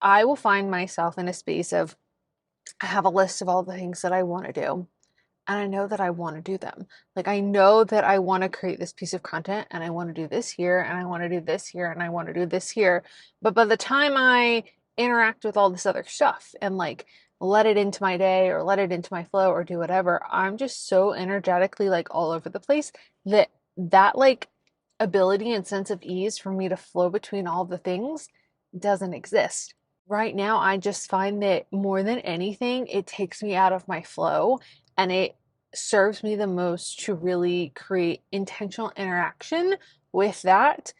I will find myself in a space of I have a list of all the things that I want to do, and I know that I want to do them. Like, I know that I want to create this piece of content, and I want to do this here, and I want to do this here, and I want to do this here. But by the time I interact with all this other stuff and like let it into my day or let it into my flow or do whatever, I'm just so energetically like all over the place that like ability and sense of ease for me to flow between all the things doesn't exist. Right now, I just find that more than anything, it takes me out of my flow and it serves me the most to really create intentional interaction with that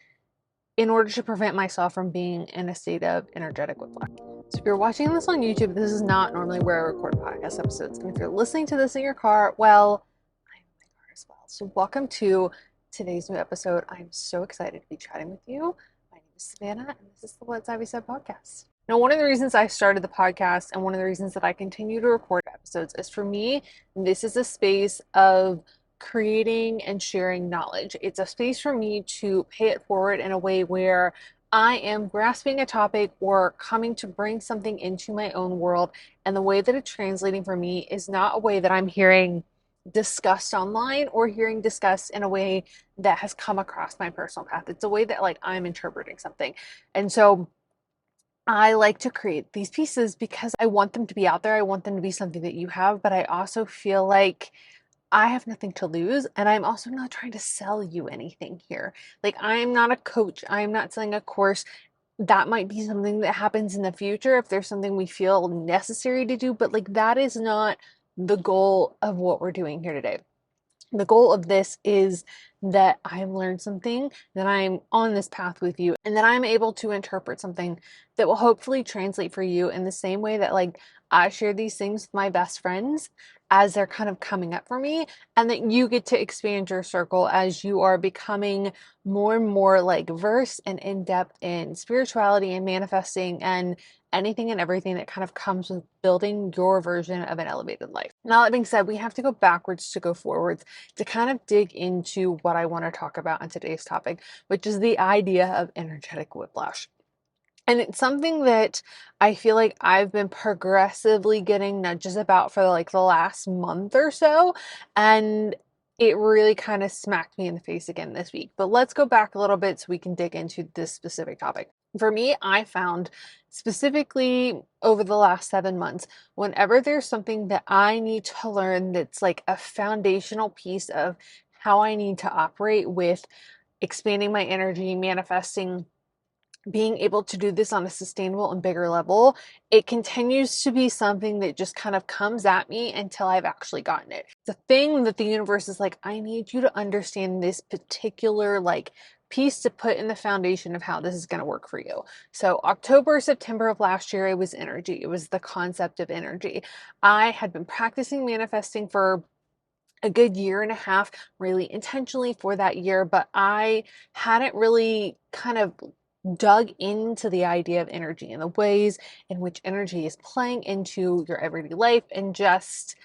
in order to prevent myself from being in a state of energetic whiplash. So if you're watching this on YouTube, this is not normally where I record podcast episodes. And if you're listening to this in your car, well, I'm in my car as well. So welcome to today's new episode. I'm so excited to be chatting with you. My name is Savannah, and this is the What's Ivy Said podcast. Now, one of the reasons I started the podcast and one of the reasons that I continue to record episodes is for me, this is a space of creating and sharing knowledge. It's a space for me to pay it forward in a way where I am grasping a topic or coming to bring something into my own world. And the way that it's translating for me is not a way that I'm hearing discussed online or hearing discussed in a way that has come across my personal path. It's a way that like I'm interpreting something. And so I like to create these pieces because I want them to be out there. I want them to be something that you have, but I also feel like I have nothing to lose, and I'm also not trying to sell you anything here. Like, I'm not a coach. I'm not selling a course. That might be something that happens in the future if there's something we feel necessary to do, but like that is not the goal of what we're doing here today. The goal of this is that I've learned something, that I'm on this path with you, and that I'm able to interpret something that will hopefully translate for you in the same way that like I share these things with my best friends as they're kind of coming up for me, and that you get to expand your circle as you are becoming more and more like versed and in depth in spirituality and manifesting and anything and everything that kind of comes with building your version of an elevated life. Now, that being said, we have to go backwards to go forwards to kind of dig into what I want to talk about on today's topic, which is the idea of energetic whiplash. And it's something that I feel like I've been progressively getting nudges about for like the last month or so. And it really kind of smacked me in the face again this week. But let's go back a little bit so we can dig into this specific topic. For me, I found specifically over the last 7 months, whenever there's something that I need to learn that's like a foundational piece of how I need to operate with expanding my energy, manifesting, being able to do this on a sustainable and bigger level, it continues to be something that just kind of comes at me until I've actually gotten it. It's a thing that the universe is like, I need you to understand this particular like piece to put in the foundation of how this is going to work for you. So October, September of last year, it was energy. It was the concept of energy. I had been practicing manifesting for a good year and a half, really intentionally for that year, but I hadn't really kind of dug into the idea of energy and the ways in which energy is playing into your everyday life and just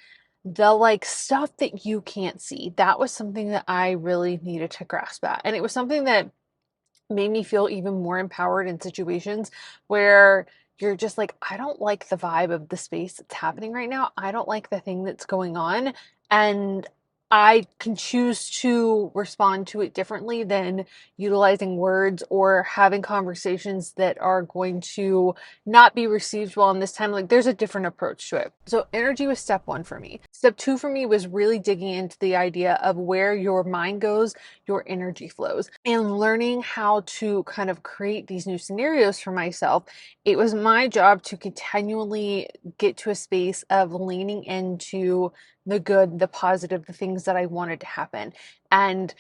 the like stuff that you can't see. That was something that I really needed to grasp at. And it was something that made me feel even more empowered in situations where you're just like, I don't like the vibe of the space that's happening right now. I don't like the thing that's going on. And I can choose to respond to it differently than utilizing words or having conversations that are going to not be received well in this time. Like, there's a different approach to it. So energy was step one for me. Step two for me was really digging into the idea of where your mind goes, your energy flows, and learning how to kind of create these new scenarios for myself. It was my job to continually get to a space of leaning into the good, the positive, the things that I wanted to happen. And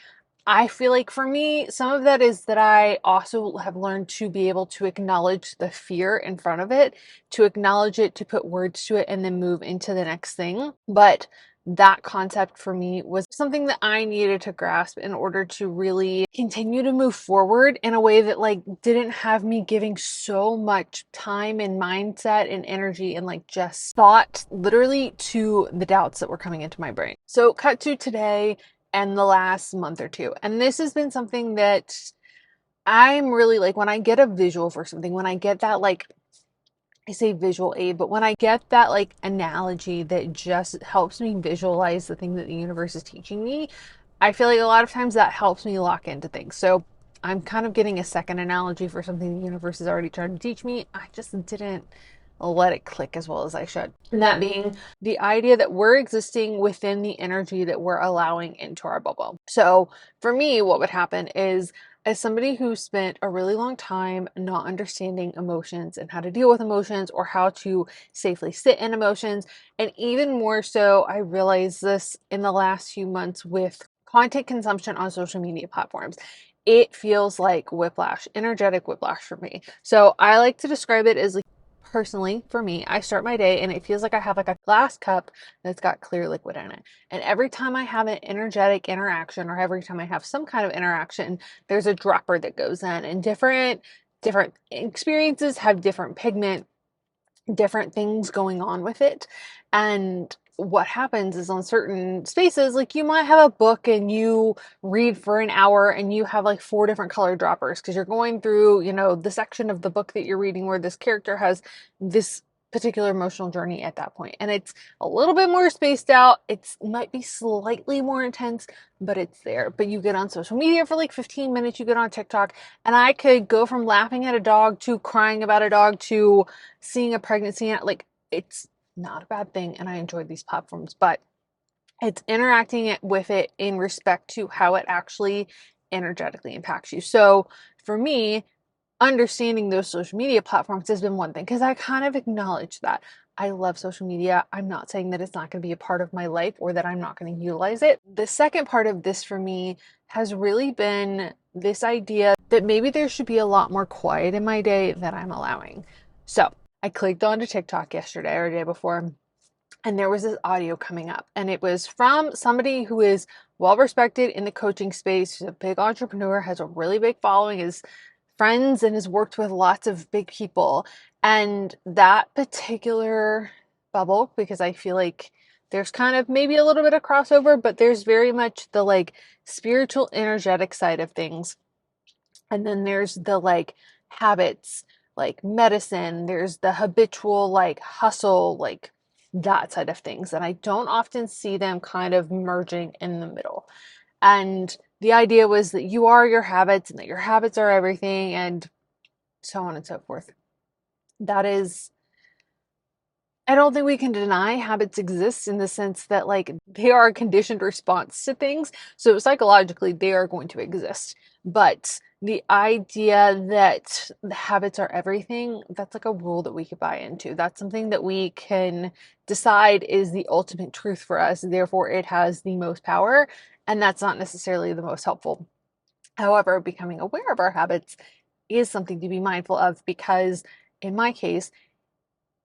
I feel like for me, some of that is that I also have learned to be able to acknowledge the fear in front of it, to acknowledge it, to put words to it, and then move into the next thing. But that concept for me was something that I needed to grasp in order to really continue to move forward in a way that like didn't have me giving so much time and mindset and energy and like just thought literally to the doubts that were coming into my brain. So cut to today and the last month or two. And this has been something that I'm really like, when I get a visual for something, when I get that like I say visual aid, but when I get that like analogy that just helps me visualize the thing that the universe is teaching me, I feel like a lot of times that helps me lock into things. So I'm kind of getting a second analogy for something the universe is already trying to teach me. I just didn't let it click as well as I should. And that being the idea that we're existing within the energy that we're allowing into our bubble. So for me, what would happen is, as somebody who spent a really long time not understanding emotions and how to deal with emotions or how to safely sit in emotions, and even more so, I realized this in the last few months with content consumption on social media platforms. It feels like whiplash, energetic whiplash for me. So I like to describe it as like, personally, for me, I start my day and it feels like I have like a glass cup that's got clear liquid in it. And every time I have an energetic interaction or every time I have some kind of interaction, there's a dropper that goes in, and different experiences have different pigment, different things going on with it. And what happens is, on certain spaces, like you might have a book and you read for an hour and you have like four different color droppers because you're going through, the section of the book that you're reading where this character has this particular emotional journey at that point. And it's a little bit more spaced out. It might be slightly more intense, but it's there. But you get on social media for like 15 minutes, you get on TikTok, and I could go from laughing at a dog to crying about a dog to seeing a pregnancy. Like, it's not a bad thing, and I enjoy these platforms, but it's interacting with it in respect to how it actually energetically impacts you. So for me, understanding those social media platforms has been one thing, because I kind of acknowledge that I love social media. I'm not saying that it's not going to be a part of my life or that I'm not going to utilize it. The second part of this for me has really been this idea that maybe there should be a lot more quiet in my day that I'm allowing. So I clicked onto TikTok yesterday or the day before, and there was this audio coming up, and it was from somebody who is well respected in the coaching space. He's a big entrepreneur, has a really big following, is friends, and has worked with lots of big people. And that particular bubble, because I feel like there's kind of maybe a little bit of crossover, but there's very much the like spiritual energetic side of things, and then there's the like habits, like medicine, there's the habitual like hustle, like that side of things. And I don't often see them kind of merging in the middle. And the idea was that you are your habits and that your habits are everything, and so on and so forth. That is, I don't think we can deny habits exist, in the sense that like they are a conditioned response to things. So psychologically, they are going to exist. But the idea that the habits are everything, that's like a rule that we could buy into. That's something that we can decide is the ultimate truth for us. Therefore, it has the most power. And that's not necessarily the most helpful. However, becoming aware of our habits is something to be mindful of, because in my case,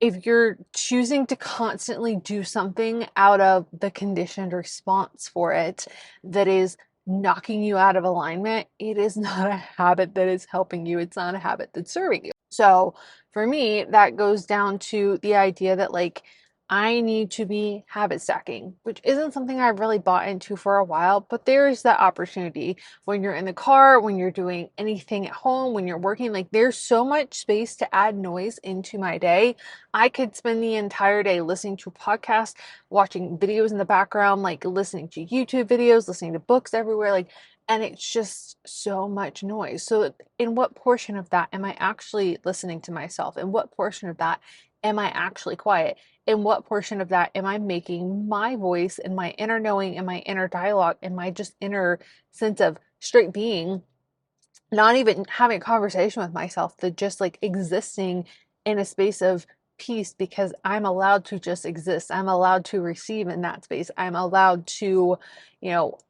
if you're choosing to constantly do something out of the conditioned response for it that is knocking you out of alignment, it is not a habit that is helping you. It's not a habit that's serving you. So for me, that goes down to the idea that like I need to be habit stacking, which isn't something I've really bought into for a while, but there is that opportunity when you're in the car, when you're doing anything at home, when you're working. Like, there's so much space to add noise into my day. I could spend the entire day listening to podcasts, watching videos in the background, like listening to YouTube videos, listening to books everywhere, like, and it's just so much noise. So in what portion of that am I actually listening to myself? In what portion of that am I actually quiet? In what portion of that am I making my voice and my inner knowing and my inner dialogue and my just inner sense of straight being, not even having a conversation with myself, that just like existing in a space of peace, because I'm allowed to just exist. I'm allowed to receive in that space. I'm allowed to,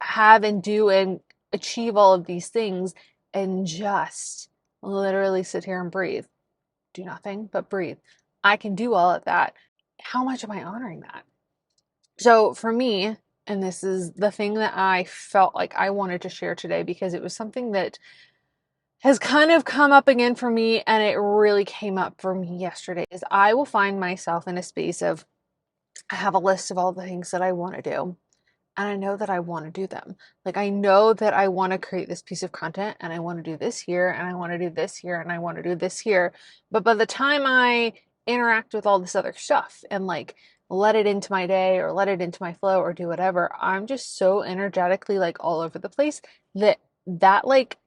have and do and achieve all of these things, and just literally sit here and breathe. Do nothing but breathe. I can do all of that. How much am I honoring that? So for me, and this is the thing that I felt like I wanted to share today, because it was something that has kind of come up again for me, and it really came up for me yesterday, is I will find myself in a space of, I have a list of all the things that I want to do, and I know that I want to do them. Like, I know that I want to create this piece of content, and I want to do this here, and I want to do this here, and I want to do this here. But by the time I interact with all this other stuff and like let it into my day or let it into my flow or do whatever. I'm just so energetically like all over the place that like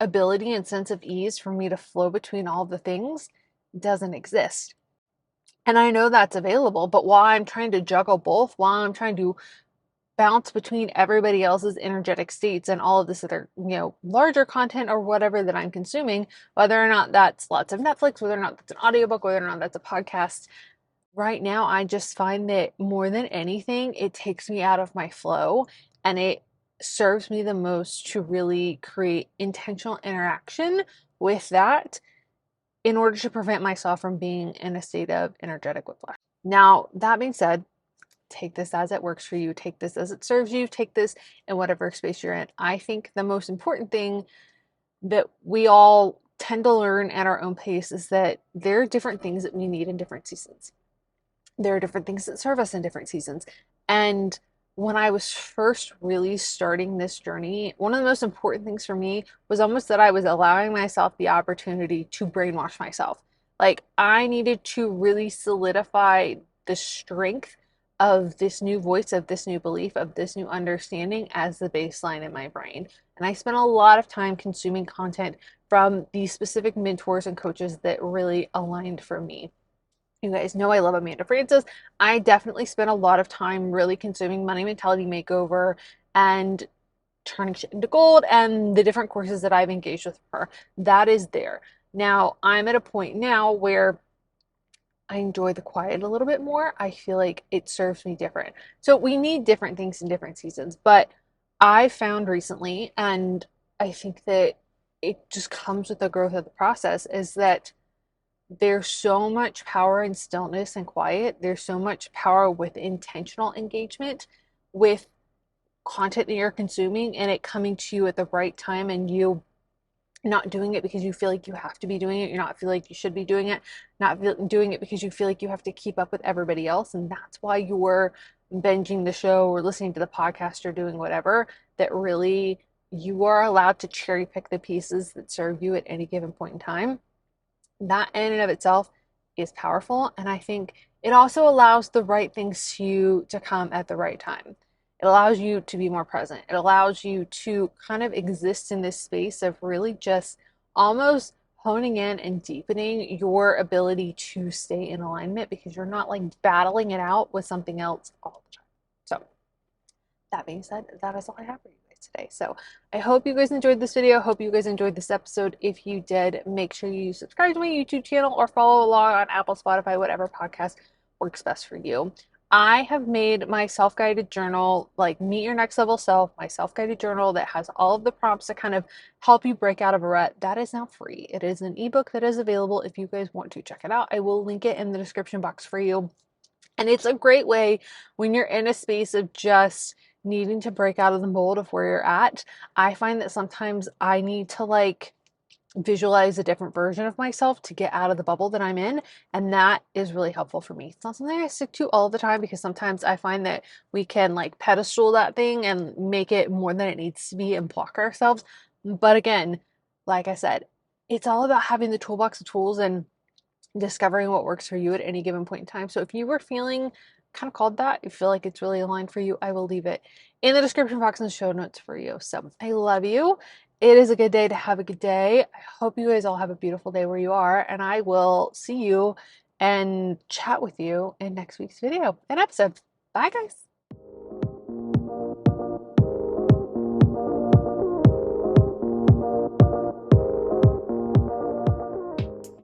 ability and sense of ease for me to flow between all the things doesn't exist. And I know that's available, but while I'm trying to juggle both, while I'm trying to bounce between everybody else's energetic states and all of this other, larger content or whatever that I'm consuming, whether or not that's lots of Netflix, whether or not that's an audiobook, whether or not that's a podcast, right now I just find that more than anything, it takes me out of my flow and it serves me the most to really create intentional interaction with that in order to prevent myself from being in a state of energetic whiplash. Now, that being said, take this as it works for you, take this as it serves you, take this in whatever space you're in. I think the most important thing that we all tend to learn at our own pace is that there are different things that we need in different seasons. There are different things that serve us in different seasons. And when I was first really starting this journey, one of the most important things for me was almost that I was allowing myself the opportunity to brainwash myself. Like I needed to really solidify the strength of this new voice, of this new belief, of this new understanding as the baseline in my brain. And I spent a lot of time consuming content from these specific mentors and coaches that really aligned for me. You guys know I love Amanda Frances. I definitely spent a lot of time really consuming Money Mentality Makeover and Turning Shit into Gold and the different courses that I've engaged with her. That is there. Now, I'm at a point now where I enjoy the quiet a little bit more. I feel like it serves me different. So we need different things in different seasons. But I found recently, and I think that it just comes with the growth of the process, is that there's so much power in stillness and quiet. There's so much power with intentional engagement with content that you're consuming and it coming to you at the right time and you not doing it because you feel like you have to be doing it. You're not feel like you should be doing it. Not doing it because you feel like you have to keep up with everybody else. And that's why you're binging the show or listening to the podcast or doing whatever, that really you are allowed to cherry pick the pieces that serve you at any given point in time. That in and of itself is powerful. And I think it also allows the right things to come at the right time. It allows you to be more present. It allows you to kind of exist in this space of really just almost honing in and deepening your ability to stay in alignment because you're not like battling it out with something else all the time. So that being said, that is all I have for you guys today. So I hope you guys enjoyed this video. Hope you guys enjoyed this episode. If you did, make sure you subscribe to my YouTube channel or follow along on Apple, Spotify, whatever podcast works best for you. I have made my self-guided journal, like Meet Your Next Level Self, my self-guided journal that has all of the prompts to kind of help you break out of a rut. That is now free. It is an ebook that is available if you guys want to check it out. I will link it in the description box for you. And it's a great way when you're in a space of just needing to break out of the mold of where you're at. I find that sometimes I need to like visualize a different version of myself to get out of the bubble that I'm in. And that is really helpful for me. It's not something I stick to all the time because sometimes I find that we can like pedestal that thing and make it more than it needs to be and block ourselves. But again, like I said, it's all about having the toolbox of tools and discovering what works for you at any given point in time. So if you were feeling kind of called that, you feel like it's really aligned for you, I will leave it in the description box and the show notes for you. So I love you. It is a good day to have a good day. I hope you guys all have a beautiful day where you are, and I will see you and chat with you in next week's video and episode. Bye, guys.